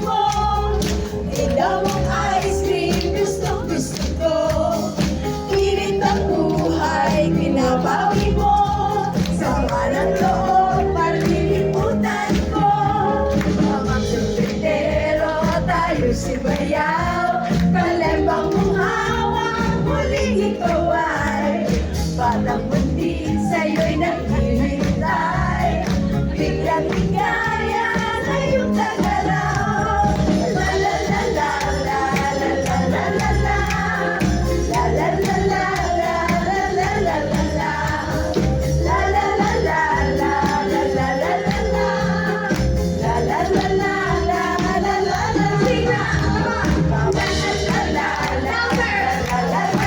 mo. Ilaw ang ice cream, gusto ko. Init ang buhay, pinapawi mo. Sama ng loob, paliliputan ko. Mga sundero, tayo sibayaw. Kalembang mong hawak, muling ikaw ay batang buntis, sa'yo'y naghihintay. Biglang ligaya sa iyong tagalaw. La la la la la la la la la la. La la la la la la la la la la. La la la la la la la la la la. La la la la la la la la. Sing na! La la la la la la la la la.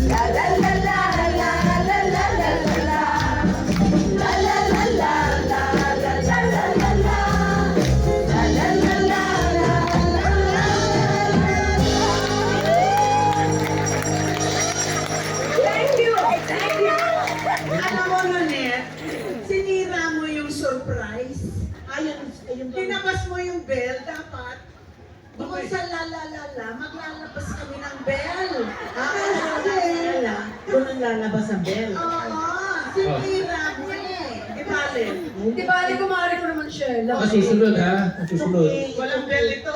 La la la la la la la la la la. La la la la la la la la la la. La la la la Thank you! Thank you! Alam mo, Nanette, sinira mo yung surprise. Tinabas mo yung bell, dapat. Bukod sa la, maglalabas kami ng bell. Doon ang lalabas ang bell. Oo, sinira mo eh. Di bale? Di ba, kumari ko naman siya. Susunod ha? Susunod. Walang bell ito.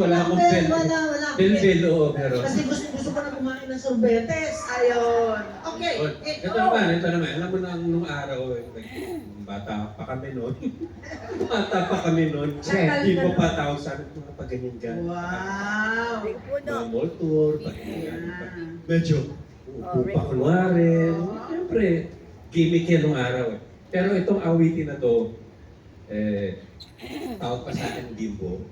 Wala akong bell. Wala. Bell, oo, pero... Kasi gusto ko na kumain ng sorbetes. Ayun. Okay. Oh, ito naman. Alam mo na nung araw, bata pa kami noon. Bata pa kami noon. Hindi ko pa tausan mga pag-ganyan ka. Wow. Mga mall tour, medyo upo pa kunwari. Siyempre, gimmick yan nung araw eh. Pero itong awitin na to, tawag pa sa akin Bimbo.